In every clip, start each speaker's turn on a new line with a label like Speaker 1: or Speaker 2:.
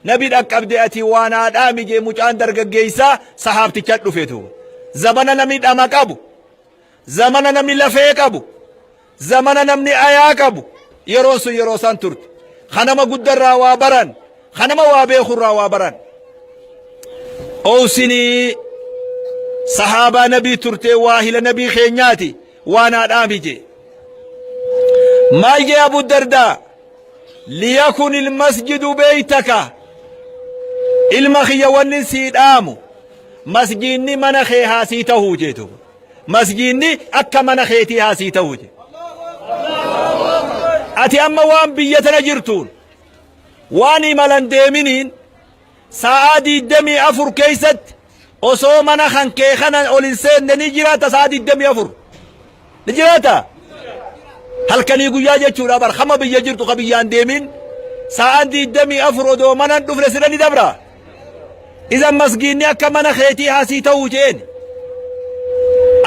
Speaker 1: نبي أكبدأتي وانا دامي جي مجان درق جيسا صحابتي چدو فيتو زمانا نمي دامك أبو زمانا نمي لفيك أبو زمانا نمي آياك أبو يروسو يروسان ترت خنما قدر راوابران خنما وابيخر راوابران أوسني صحابة نبي ترتي واهل نبي خينياتي وانا دامي جي ما يجي أبو الدرداء ليكن المسجد بيتك المخي والنسيد آمو مسجدني منخي هاسيته جيتو مسجدني أكا منخيتي هاسيته جي أتي أما وان بيتنا جرتون واني ملان ديمينين سعادي الدمي أفر كيست وصو منخان كيخانا أوليسين نجراتا سعادي الدمي أفر نجراتا هل كان يقول يا جيتشو لابر خما بيجرتو قبيان ديمين سعادي الدمي أفر ودو منان دفلسنني دبرا إذا مسجدني أكا منخيتي هاسيته جين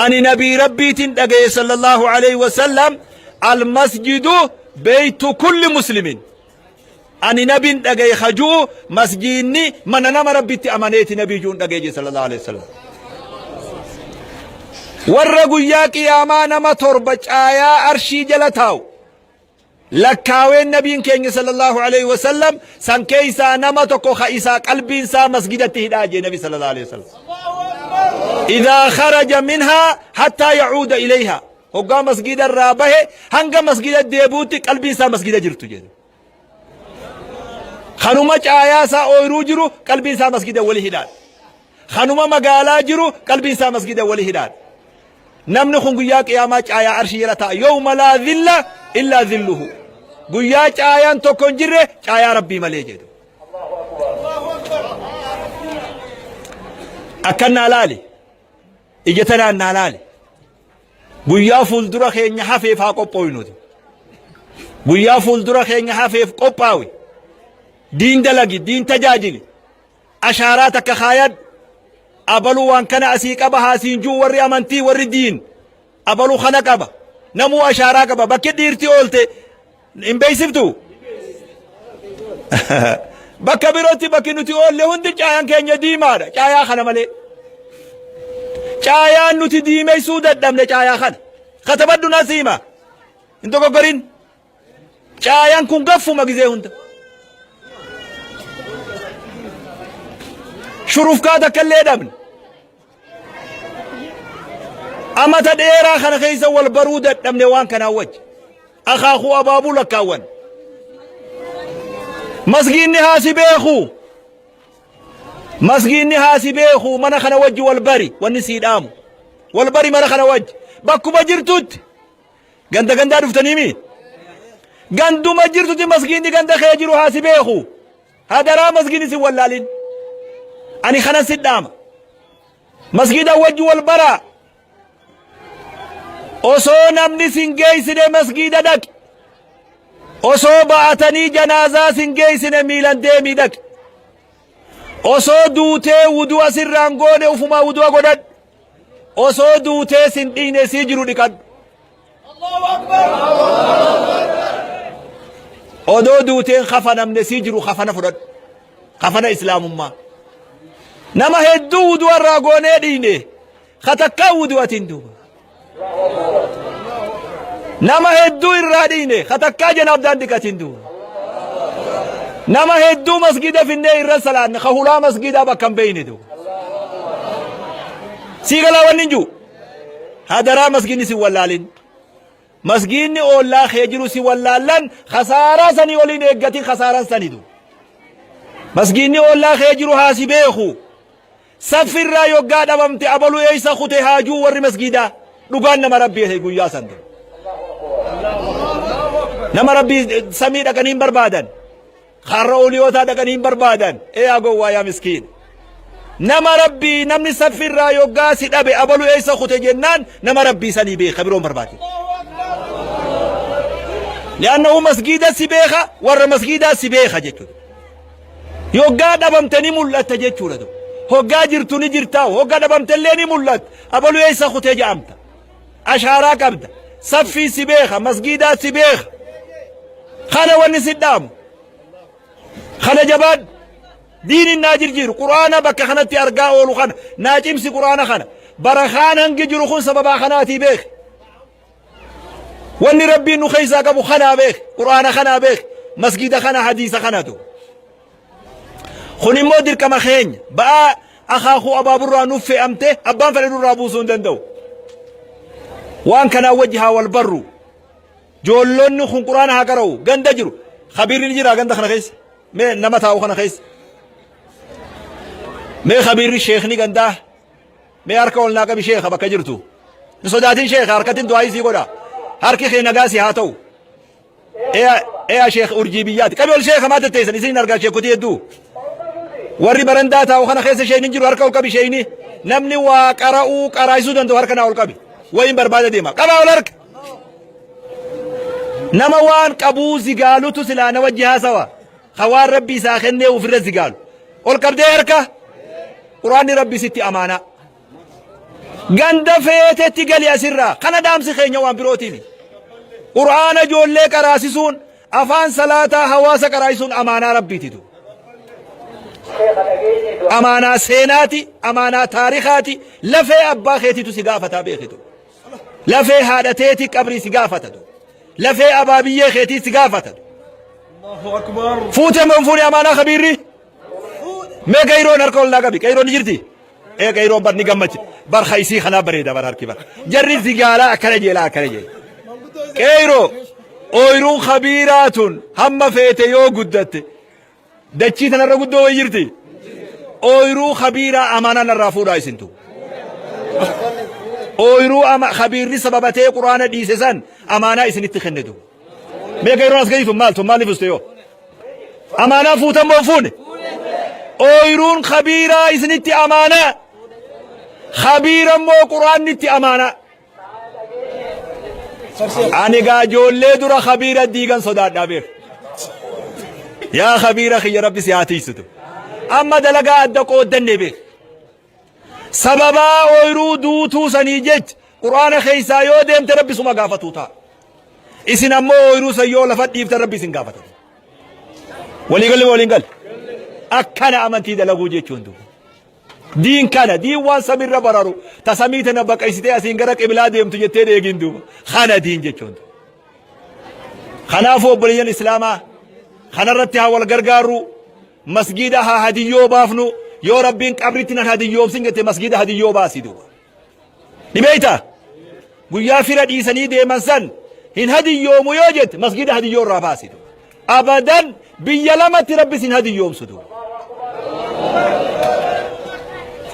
Speaker 1: أني نبي ربي تندقى صلى الله عليه وسلم المسجد بيت كل مسلم أني نبي تندقى خجو مسجدني من نما ربي تأمنيت نبي جون تندقى صلى الله عليه وسلم ورقوا يا قياما نما تربج آيا أرشي جلتاو لكاوين نبي كين صلى الله عليه وسلم سان كيسا نما تكو خيسا قلبي سا مسجد تهداج نبي صلى الله عليه وسلم إذا خرج منها حتى يعود إليها هو مسجد الرابه هنگا مسجد الديبوت قلبي سا مسجد جرتو جير خنوما چايا سا اويرو جرو قلبي سا مسجد ولي هداد خنوما مغالا جرو قلبي سا مسجد ولي هداد نمن خنگيا قياما چايا عرشي يلتا يوم لا ذل إلا ذله قيا چايان تو كنجره چايا ربي ملي جيدو أكنا لالي إجتنا نالالي قيا فولدرا خيني حفيف ها قبوينو قيا فولدرا خيني حفيف قباوي دين دلقي دين تجاجلي أشاراتك خايد أبلو وان كان أسيك أبها سينجو وري أمانتي وري دين أبلو خنق أبا نمو أشاراك أبا بكي ديرتي أولتي إن بيسفتو بكا بيروتي بكي نتي أول لهندي چايان كينيا ديمارا چايا خنا ملي چايان نتي ديمي سودت دمنا چايا خنا خطبت ناسيما انتو قرين چايان كون قفو مغزي هند شروف كادا كاللي دمن أما تديرا خنا خيسا والبرودة دمني وان كان وجه أخاخو أبابو لكاوان مسجيني هاسي بيخو مسجيني هاسي بيخو من خنا وجه والبري والنسيد آمو والبري من خنا وجه باكو بجرتوت غندا غندا دفتني مين غندو مجرتوت مسجيني غندا خيجرو هاسي بيخو هذا را مسجيني سي واللالين أني خنا سدام مسجد وجه والبرا osoo namni sin geessine masgiida dhaqe osoo ba'atanii janaazaa sin geessine miilan deemii dhaqe osoo duutee wudu'a sirraan goone ufumaa wudu'a godhadhu osoo duutee sin dhiine sii jiru dhiqadhu odoo duuteen kafanamne sii jiru kafana fudhadhu kafana islaamummaa nama hedduu wudu'a irraa goonee dhiine katakkaa wudu'atiin duuba nama hedduu irraa dhiine katakkaa janaabdaan dhiqatiin duuba nama hedduu masgida finnee irra salaanne ka hulaa masgidaa bakka hin beeyne duuba sii galaa wanni hin jiru hadaraa masgidni si wallaalin masgidni oollaa kee jiru si wallaallan khasaaraa sanii waliin eeggatiin khasaaraan sanii duuba masgidni oollaa kee jiru haa si beeku saffirraa yoggaa dhabamte abaluu eeysa kute haajuu warri masgidaa dhugaan nama rabbii guyyaa san nama rabbii samii dhaqanii hin barbaadan karra oliyootaa dhaqanii hin barbaadan yaa gowwaa yaa miskiin nama rabbii namni saffirraa yoggaa si dhabe abaluu eeysa kute jennaan nama rabbii sanii beeka biroon barbaade li'annahu masgiida si beeka warra masgiidaa si beeka jechuudha yoggaa dhabamtanii mul'atta jechuudha hoggaa jirtu ni jirtaa hoggaa dhabamtellee ni mul'atta abaluu eeysa kute jedhamta أشارة قبضة صفي سبيخة مسجدات سبيخة خلا ونسدام خلا جباد دين الناجر جير قرآن بك خنت أرقاء ولخن ناجم سي قرآن خن برخان هنجر خن سببا خناتي بيخ واني ربي انو خيسا قبو خنا بيخ قرآن خنا بيخ مسجد خنا حديث خناتو خوني مودر كما خين بقى أخاخو أبا برا نفي أمته أبان فلدو رابوسون دندو وان كان وجهها والبر جولون خون قرآن هاكرو غندجرو خبير نجرا غند خنا خيس مي نمتاو خنا خيس مي خبير الشيخ ني غندا مي أركول ناقا بشيخ بكجرتو نصداتين شيخ حركتين دعاي سيقودا حركي خي نقاسي هاتو ايه شيخ أرجيبيات قبل شيخ ما تتيسن يسين نرقا شيخ كتي يدو وري برنداتا وخنا خيس شيء نجرو هركو كبي شيني نمني وقرأو قرايسو دندو هركنا والكبي وين بربادة ديما قبا ولرك نموان قبو زيقالو تسلا نوجهها سوا خوار ربي ساخنه وفر الزيقالو والقبدي هركا قرآن ربي ستي أمانة غند فيتتي قلي أسرا خنا دامسي خينيا وان بروتيني قرآن جولي قراسسون أفان صلاة حواسا قراسسون أمانة ربي تدو أمانة سيناتي أمانة تاريخاتي لفي أبا خيتي تسقافة بيخيتو لفي هادتيتي قبري سقافة لفي أبابية خيتي سقافة الله أكبر فوت من فوني أمانة خبيري ما كيرون أركول لاقبي كيرون جرتي إيه كيرون برني قمت بر خيسي خنا بريدة بر هركي بر جري زقالا أكرجي لا أكرجي كيرو أويرون خبيرات هم فيتي يو قدت دچي تنرى قدو ويجرتي أويرو خبيرة أمانة نرافو رايسنتو أويرو خبيري سببتي قرآن ديسسان أمانة إسن اتخندو ما كيرون أسكيتم مال لفستيو أمانة فوتا موفون أويرون خبيرة إسن اتي أمانة خبيرا مو قرآن اتي أمانة أني قاجول لي درا خبيرة ديغان صداد دابير يا خبيرة خي ربي سياتي ستو أما دلقا أدقو الدني بير سببا أويرو دوتو سنيجت قرآن خيسا يو ديم تربي سما قافتو تا إسن أمو أويرو سيو لفت ديف تربي سن قافتو ولي قل أكنا أمنتي دلقو جيتشون دو دين كان دين وان سمير برارو تسميتنا بقيستي أسين قرق إبلادهم تجتين يجين دو خانا دين جيتشون دو خنافو بليان إسلاما خنا رتها والغرغارو مسجدها هديو بافنو يو ربين قبرتنا هديو سنجت مسجد هديو باسيدو نبيتا غيا فرد سني دي منسن هن هديو ميوجت مسجد هديو رافاسيدو ابدا بيلمت ربي سن هديو سدو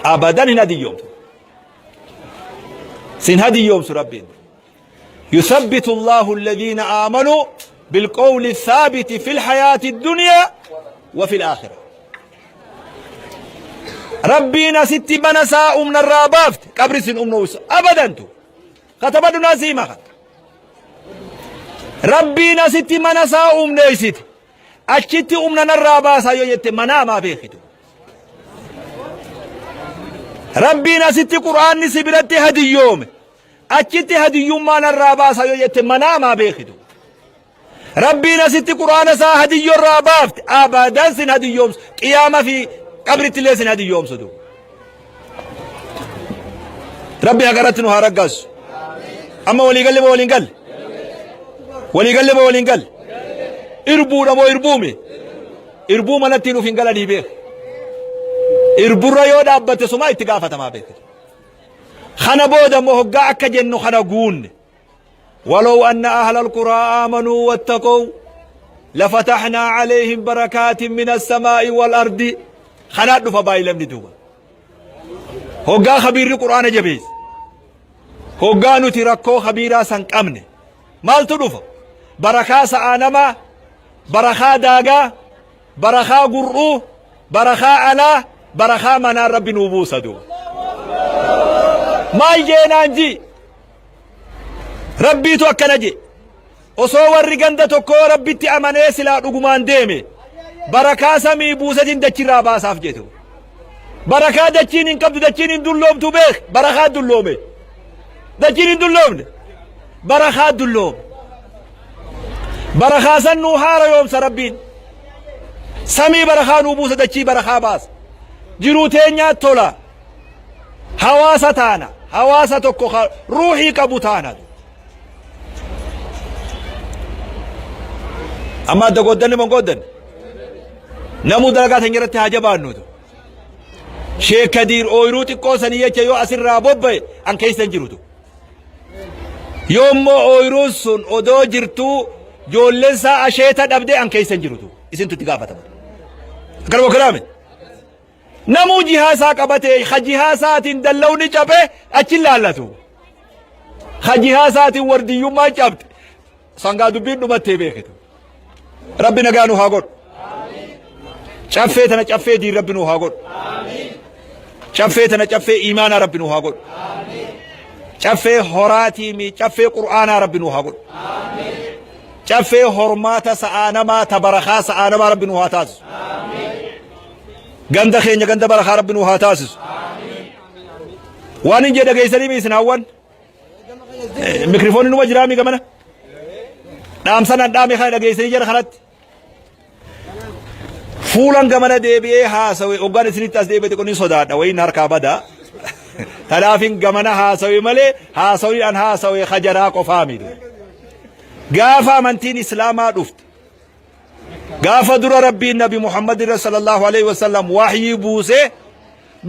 Speaker 1: ابدا هن هديو سن هديو ربين يثبت الله الذين آمنوا بالقول الثابت في الحياة الدنيا وفي الآخرة ربنا ستي منساء من الرابافت قبرس أمنوس أبدا تو كتبت ناسيمة ربنا ستي منساء من نيست أشتي أمنا الراباسا يجت منا ما بيختو ربنا ستي قرآن نسبرت هدي يوم أشتي هدي يوم من الراباسا يجت منا ما بيختو ربنا ستي قرآن سا هدي يوم رابافت أبدا سن هدي يوم قيامة في قبر تلي سن هدي يوم سدو ربي أقرأتنو هارقاس أما ولي قال إربو نمو إربومي إربو منتينو فنقل دي إربو ريو دابت سما اتقافة ما بيك خنا بودا مهقا أكا جنو خنا قون ولو أن أهل القرى آمنوا واتقوا لفتحنا عليهم بركات من السماء والأرض خنا دفا بايلم ندوبا هقا خبير القرآن جبيز هقا نتركو خبيرا سنقمن مال تدفا بركا سآنما بركا داغا بركا قرؤو بركا علا بركا منا رب نوبوسا دو ما يجينانجي ربي تو أكنجي وصور رقندة تكو ربي تأمني سلا رقمان ديمي بركا سمي بوسة دچي رابا صاف جيتو بركا دچين انقبض دچين دلوم تو بيخ بركا دلومي دچين دلوم بركا دلوم بركا سنو حار يوم سربين samii barakaa nuu buusa dachii barakaa baasa jiruu teenyaa tola hawaasa taana hawaasa tokko ruuhii qabu taana amma adda goddanne mon goddanne namuu dalagaa tan irratti haa jabaannutu Sheek Kadiir ooyiruu xiqqoo sanii jecha yoo asirraa bobba'e an keeysan jirutu yoommoo ooyiruun sun odoo jirtuu joolleen isaa asheeta dhabdee an keeysan jirutu isintu itti gaafatama akkanuma kalaame namuu jihaa isaa qabatee ha jihaa isaatiin dallawni cabee achin laallatu ha jihaa isaatiin wardiyyummaa cabde sangaa dubbiin dhumattee beekitu rabbi nagaa nu haa godhu caffee tana caffee diin rabbi nu haa godhu caffee tana caffee iimaanaa rabbi nu haa godhu caffee horaatii mi caffee qur'aanaa rabbi nu haa godhu caffee hormaata sa'aa namaa ta barakaa sa'aa namaa rabbi nu haa taasisu ganda keenya ganda barakaa rabbi nu haa taasisu waan hin jedhe geessanii mi isin hawwan mikrifoonni numa jiraami gamana dhaamsanan dhaame kana dhageessanii jira kanatti fuulan gamana deebi'ee haasawe oggaan isinitti as deebi'e xiqqoo ni sodaadha wayin harkaa badaa tanaafin gamana haasawe malee haasawi an haasawe hajaraa qofaa miti gaafa amantiin islaamaa dhufte gaafa dura rabbiin nabi muhammadin sallallahu alaihi wasallam wahyii buuse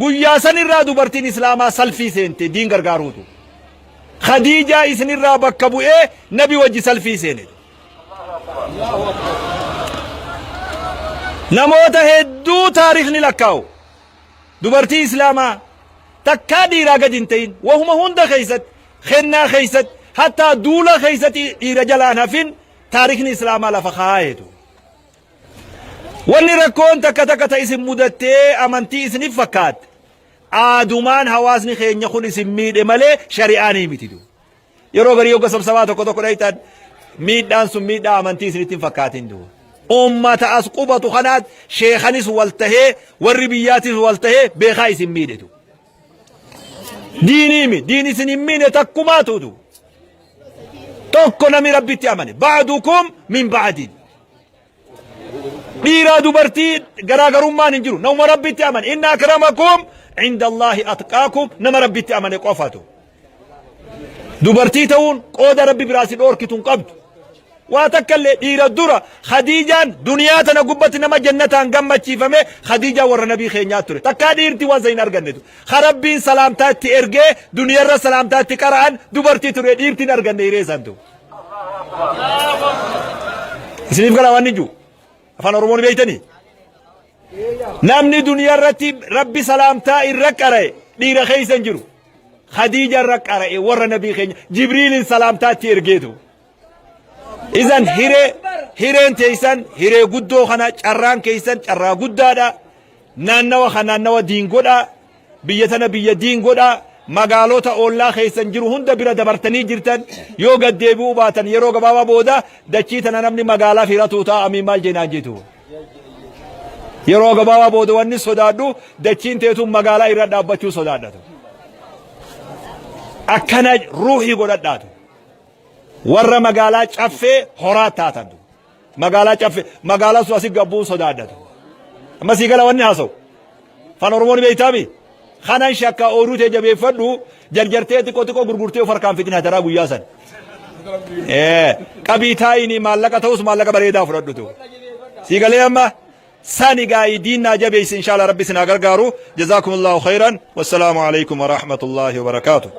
Speaker 1: guyyaa sanirraa dubartiin islaamaa salfii seente diin gargaaruutu khadiijaa isinirraa bakka bu'ee nabi wajji salfii seene namoota hedduu taarikhni lakkaa'u dubartii islaamaa takkaa dhiiraa gad hin ta'in wahuma hunda keeysatti kennaa keeysatti hattaa duula keeysatti dhiira jalaan hafin taarikhni islaamaa lafa kaa'eetu wanni rakkoon takka takka ta isin mudattee amantii isiniif fakkaatte aadumaan hawaasni keenya kun isin miidhe malee shari'aanii mitidu yeroo garii yogga sabsabaa tokko tokko dhaytan miidhaan sun miidhaa amantii isinitti hin fakkaatin du'u ummata as qubatu kanaat sheekanis wal tahee warri biyyaatis wal tahee beekaa isin miidhetu diiniimi diin isin hin miine takkumaatutu tokko nami rabbitti amane ba'dukum min ba'din dhiiraa dubartii garaagarummaan hin jiru nama rabbitti amane inna akramakum inda allahi atqaakum nama rabbitti amane qofatu dubartii ta'uun qooda rabbi biraasi dhoorkituun qabdu waa takkallee dhiira dura khadiijaan duniyaa tana gubbatti nama jannataan gammachiifame khadiijaa warra nabii keenyaa ture takkaa dhiirti waan hin argannetu rabbiin salaamtaatti ergee duniyaarra salaamtaatti qara'an dubartii ture dhiirtiin arganne hireessantu isiniif galaa waan ninju afaan oromoon beeytanii namni duniyaarratti rabbi salaamtaa irra qara'e dhiira keeysan jiru khadiija irra qara'e warra nabii keenya jibriilin salaamtaatti ergeetu izan hireen teeysan hiree guddoo kana carraan keeysan carraa guddaadha naannawa kana naannawa diingodha biyya tana biyya diingodha magaalota oollaa keeysan jiru hunda bira dabartanii jirtan yoo gad deebi'uu baatan yeroo gabaabaa booda dachii tana namni magaalaa firatuu ta'a amiin maal jeenaan jeetu yeroo gabaabaa booda wanni sodaadhu dachiin teetuun magaalaa irra dhaabbachuu sodaadhatu akkana ruuhii godhadhaatu warra magaalaa caffee horaa taatantu magaalaa caffee magaalaa su asii gabbuu sodaadhatu amma sii gala wanni haasawu fan oromoon beeytaami kanan shakka ooruu tee jabeeffadhu jarjartee xiqqoo xiqqoo gurgurtee of harkaan fitin hataraa guyyaa san qabiitaayini maallaqa ta'us maallaqa bareedaa fudhadhutu sii galee amma sani gaa'ii diinnaa jabeeysi inshaalla rabbi sinaa gargaaru jazaakumullahu khayran wassalaamu alaykum wa rahmatullahi wa barakaatuh